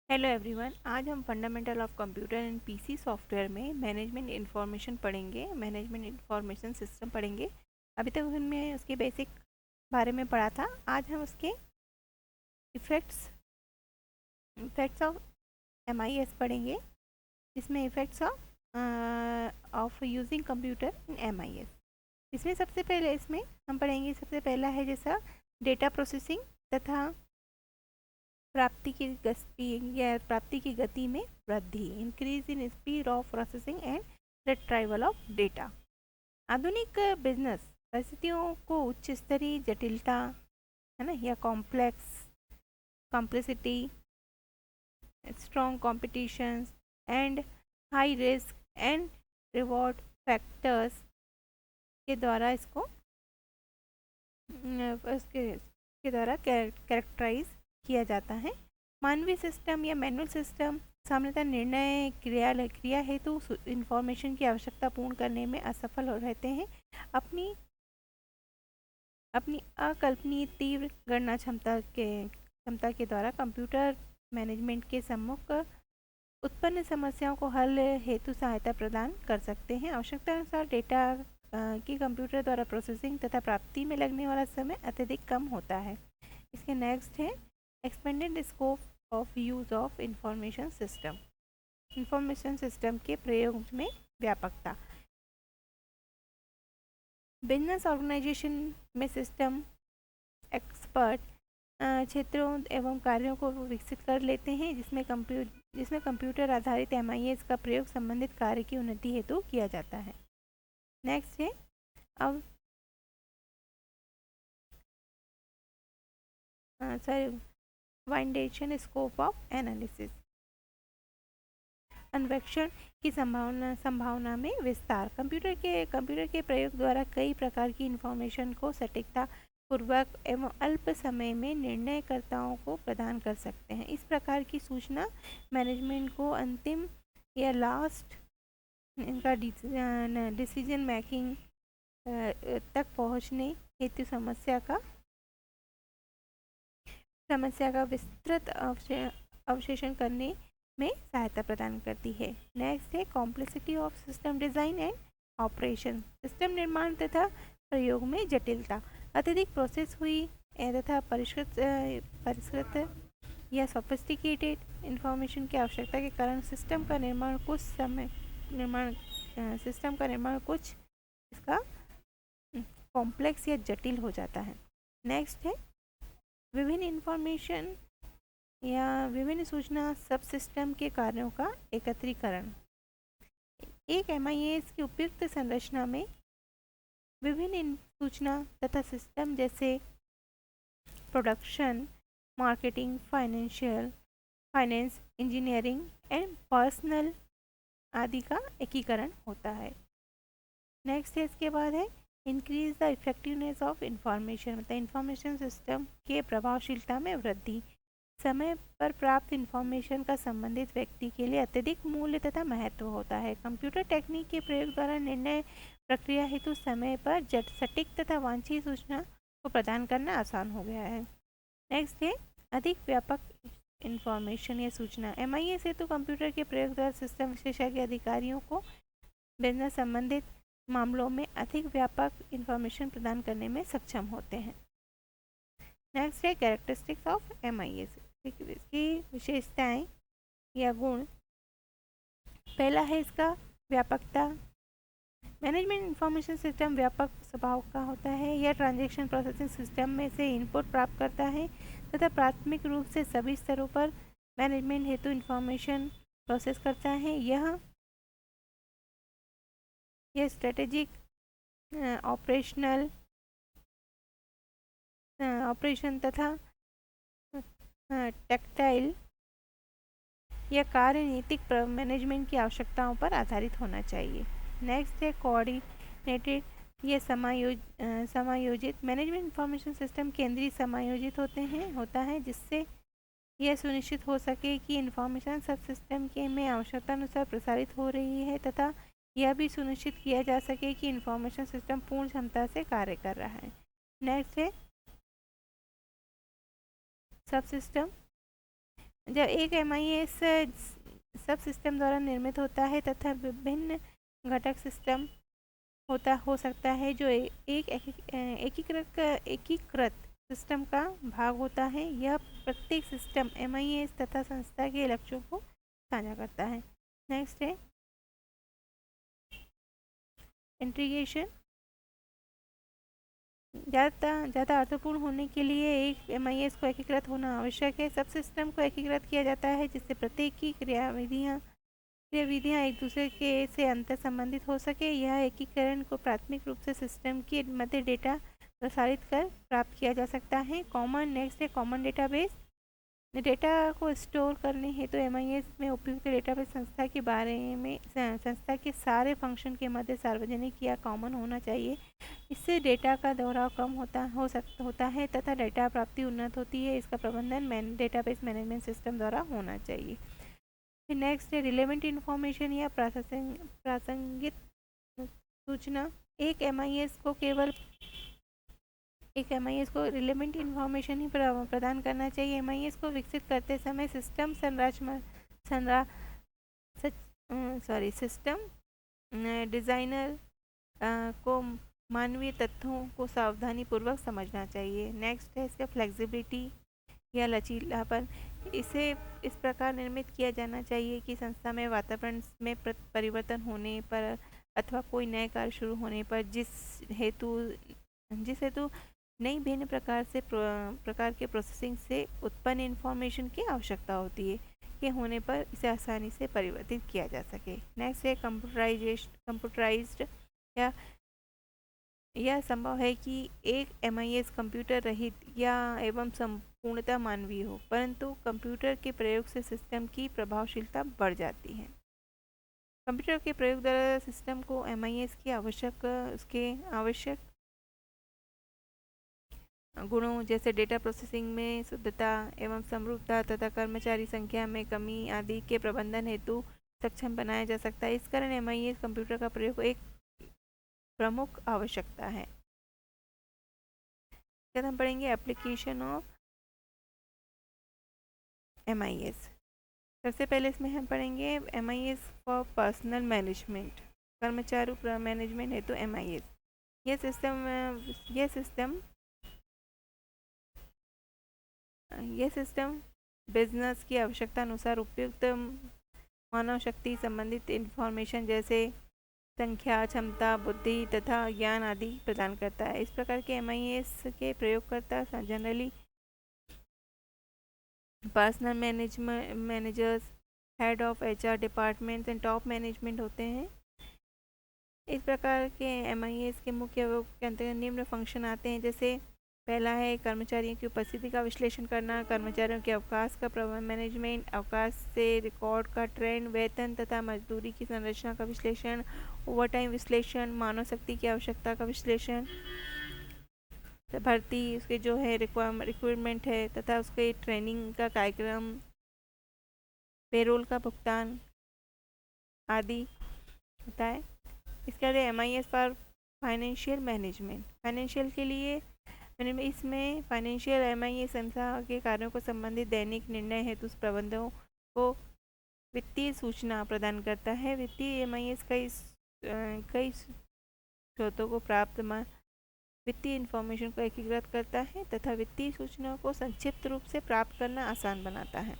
Hello everyone. आज हम fundamental of computer and PC software में मैनेजमेंट इन्फॉर्मेशन पढ़ेंगे, मैनेजमेंट इन्फॉर्मेशन सिस्टम पढ़ेंगे। अभी तक हमने उसके बेसिक बारे में पढ़ा था। आज हम उसके इफ़ेक्ट्स इफ़ेक्ट्स ऑफ एमआईएस पढ़ेंगे, जिसमें effects of using computer in MIS. इसमें सबसे पहले हम पढ़ेंगे, सबसे पहला है जैसा डेटा प्रोसेसिंग तथा प्राप्ति की गति में वृद्धि, increase in speed of processing and retrieval of data. आधुनिक बिजनेस परिस्थितियों को उच्च स्तरीय जटिलता है ना, या complexity, strong competition and high risk and reward factors के द्वारा इसके द्वारा कैरेक्टराइज किया जाता है। मानवीय सिस्टम या मैनुअल सिस्टम सामान्यतः निर्णय क्रिया हेतु इंफॉर्मेशन की आवश्यकता पूर्ण करने में असफल हो रहते हैं। अपनी अपनी अकल्पनीय तीव्र गणना क्षमता के द्वारा कंप्यूटर मैनेजमेंट के सम्मुख उत्पन्न समस्याओं को हल हेतु सहायता प्रदान कर सकते हैं। आवश्यकता अनुसार डेटा की कंप्यूटर द्वारा प्रोसेसिंग तथा प्राप्ति में लगने वाला समय अत्यधिक कम होता है। इसके नेक्स्ट है expanded scope of use of information system के प्रयोग में व्यापकता। बिजनेस ऑर्गेनाइजेशन में सिस्टम एक्सपर्ट क्षेत्रों एवं कार्यों को विकसित कर लेते हैं, जिसमें कंप्यूटर आधारित एमआईएस का प्रयोग संबंधित कार्य की उन्नति हेतु किया जाता है। नेक्स्ट है अब वाइंडेशन स्कोप ऑफ एनालिसिस, अन्वेषण की संभावना में विस्तार। कंप्यूटर के प्रयोग द्वारा कई प्रकार की इंफॉर्मेशन को सटीकता पूर्वक एवं अल्प समय में निर्णयकर्ताओं को प्रदान कर सकते हैं। इस प्रकार की सूचना मैनेजमेंट को अंतिम या लास्ट इनका डिसीजन मेकिंग तक पहुंचने हेतु समस्या का विस्तृत अवशेषण करने में सहायता प्रदान करती है। नेक्स्ट है complexity of system design and operation, system निर्माण तथा प्रयोग में जटिलता। अत्यधिक प्रोसेस हुई तथा परिष्कृत या सोफिस्टिकेटेड इंफॉर्मेशन की आवश्यकता के कारण सिस्टम का निर्माण कुछ इसका कॉम्प्लेक्स या जटिल हो जाता है। नेक्स्ट है विभिन्न सूचना सब सिस्टम के कार्यों का एकत्रीकरण। एक एमआईएस की उपयुक्त संरचना में विभिन्न सूचना तथा सिस्टम जैसे production, marketing, finance, engineering and personal आदि का एकीकरण होता है। नेक्स्ट है इसके बाद है increase the effectiveness of information, मतलब इंफॉर्मेशन सिस्टम के प्रभावशीलता में वृद्धि। समय पर प्राप्त इंफॉर्मेशन का संबंधित व्यक्ति के लिए अत्यधिक मूल्य तथा महत्व होता है। कंप्यूटर टेक्निक के प्रयोग द्वारा निर्णय प्रक्रिया हेतु समय पर सटीक तथा वांछित सूचना को प्रदान करना आसान हो गया है। नेक्स्ट है अधिक व्यापक इंफॉर्मेशन या सूचना। एमआईएस हेतु कंप्यूटर के प्रयोग द्वारा सिस्टम विशेषज्ञ अधिकारियों को बिजनेस संबंधित मामलों में अधिक व्यापक इंफॉर्मेशन प्रदान करने में सक्षम होते हैं। नेक्स्ट है कैरेक्टरिस्टिक्स ऑफ एमआईएस, इसकी विशेषताएं या गुण। पहला है इसका व्यापकता। मैनेजमेंट इंफॉर्मेशन सिस्टम व्यापक स्वभाव का होता है। यह ट्रांजैक्शन प्रोसेसिंग सिस्टम में से इनपुट प्राप्त करता है तथा प्राथमिक रूप से सभी स्तरों पर मैनेजमेंट हेतु इंफॉर्मेशन प्रोसेस करता है। यह स्ट्रेटेजिक ऑपरेशन तथा टेक्टाइल या कार्यनीतिक मैनेजमेंट की आवश्यकताओं पर आधारित होना चाहिए। नेक्स्ट है कोऑर्डिनेटेड या समायोजित। मैनेजमेंट इंफॉर्मेशन सिस्टम केंद्रीय समायोजित होता है, जिससे यह सुनिश्चित हो सके कि इंफॉर्मेशन सब सिस्टम के में आवश्यकता अनुसार प्रसारित हो रही है तथा यह भी सुनिश्चित किया जा सके कि इंफॉर्मेशन सिस्टम पूर्ण क्षमता से कार्य कर रहा है। नेक्स्ट है सब सिस्टम जब एक MIS सब सिस्टम द्वारा निर्मित होता है तथा विभिन्न घटक सिस्टम हो सकता है जो एकीकृत सिस्टम का भाग होता है। यह प्रत्येक सिस्टम MIS तथा संस्था के लक्ष्यों को साझा करता है। नेक्स्ट है इंटीग्रेशन। ज़्यादा अर्थपूर्ण होने के लिए एक MIS को एकीकृत होना आवश्यक है। सब सिस्टम को एकीकृत किया जाता है जिससे प्रत्येक की क्रियाविधियाँ एक दूसरे के से अंतर संबंधित हो सके। यह एकीकरण को प्राथमिक रूप से सिस्टम के मध्य डेटा प्रसारित कर प्राप्त किया जा सकता है। नेक्स्ट है कॉमन डेटाबेस। डेटा को स्टोर करने हेतु MIS में उपयुक्त डेटाबेस संस्था के बारे में संस्था के सारे फंक्शन के मध्य सार्वजनिक या कॉमन होना चाहिए। इससे डेटा का दोहराव कम होता है तथा डेटा प्राप्ति उन्नत होती है। इसका प्रबंधन डेटाबेस मैनेजमेंट सिस्टम द्वारा होना चाहिए। फिर नेक्स्ट है रिलेवेंट इन्फॉर्मेशन या प्रासंगिक सूचना। एक MIS को रिलेवेंट इन्फॉर्मेशन ही प्रदान करना चाहिए। MIS को विकसित करते समय सिस्टम डिज़ाइनर को मानवीय तथ्यों को सावधानी पूर्वक समझना चाहिए। नेक्स्ट है इसका फ्लेक्सिबिलिटी या लचीलापन। इसे इस प्रकार निर्मित किया जाना चाहिए कि संस्था में वातावरण में परिवर्तन होने पर अथवा कोई नए कार्य शुरू होने पर जिस हेतु नई भिन्न प्रकार के प्रोसेसिंग से उत्पन्न इंफॉर्मेशन की आवश्यकता होती है के होने पर इसे आसानी से परिवर्तित किया जा सके। नेक्स्ट है कंप्यूटराइज्ड। या यह संभव है कि एक MIS कंप्यूटर रहित या एवं संपूर्णतः मानवीय हो, परंतु कंप्यूटर के प्रयोग से सिस्टम की प्रभावशीलता बढ़ जाती है। कंप्यूटर के प्रयोग द्वारा सिस्टम को MIS की आवश्यक गुणों जैसे डेटा प्रोसेसिंग में शुद्धता एवं समरूपता तथा कर्मचारी संख्या में कमी आदि के प्रबंधन हेतु सक्षम बनाया जा सकता है। इस कारण MIS कंप्यूटर का प्रयोग एक प्रमुख आवश्यकता है। फिर हम पढ़ेंगे एप्लीकेशन ऑफ MIS। सबसे पहले इसमें हम पढ़ेंगे MIS फॉर पर्सनल मैनेजमेंट, कर्मचारी मैनेजमेंट हेतु MIS। यह सिस्टम बिजनेस की आवश्यकता अनुसार उपयुक्त मानव शक्ति संबंधित इंफॉर्मेशन जैसे संख्या, क्षमता, बुद्धि तथा ज्ञान आदि प्रदान करता है। इस प्रकार के MIS के प्रयोगकर्ता generally personal managers, head of HR departments and top management होते हैं। इस प्रकार के MIS के मुख्य उपयोग के अंतर्गत निम्न फंक्शन आते हैं, जैसे पहला है कर्मचारियों की उपस्थिति का विश्लेषण करना, कर्मचारियों के अवकाश का प्रबंधन मैनेजमेंट, अवकाश से रिकॉर्ड का ट्रेंड, वेतन तथा मजदूरी की संरचना का विश्लेषण, ओवरटाइम विश्लेषण, मानव शक्ति की आवश्यकता का विश्लेषण, भर्ती उसके जो है रिक्वायरमेंट है तथा उसके ट्रेनिंग का कार्यक्रम, पेरोल का भुगतान आदि होता है। इसके बाद MIS for financial management. Financial के लिए इसमें फाइनेंशियल MIS संस्था के कार्यों को संबंधित दैनिक निर्णय हेतु प्रबंधों को वित्तीय सूचना प्रदान करता है। वित्तीय MIS कई स्रोतों को प्राप्त वित्तीय इंफॉर्मेशन को एकीकृत करता है तथा वित्तीय सूचनाओं को संक्षिप्त रूप से प्राप्त करना आसान बनाता है।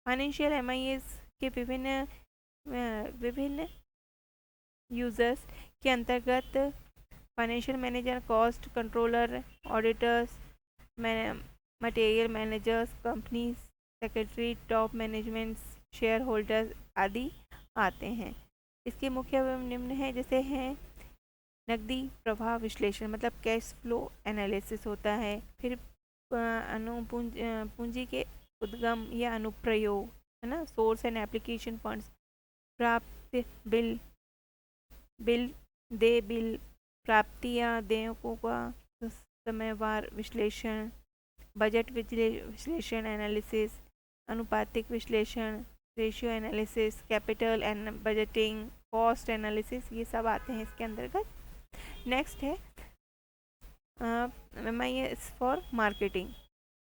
फाइनेंशियल MIS के विभिन्न यूजर्स के अंतर्गत financial manager, cost controller, auditors, material managers, company secretary, top management, share holders आदि आते हैं। इसके मुख्य निम्न है, जैसे हैं नकदी प्रवाह विश्लेषण, मतलब कैश फ्लो एनालिसिस होता है। फिर पूंजी के उद्गम या अनुप्रयोग है ना, सोर्स एंड एप्लीकेशन फंड्स, प्राप्त बिल प्राप्ति या देयकों का समयवार विश्लेषण, बजट विश्लेषण एनालिसिस, अनुपातिक विश्लेषण, ratio analysis, capital and budgeting, cost analysis, ये सब आते हैं इसके अंतर्गत। नेक्स्ट है MIS फॉर मार्केटिंग।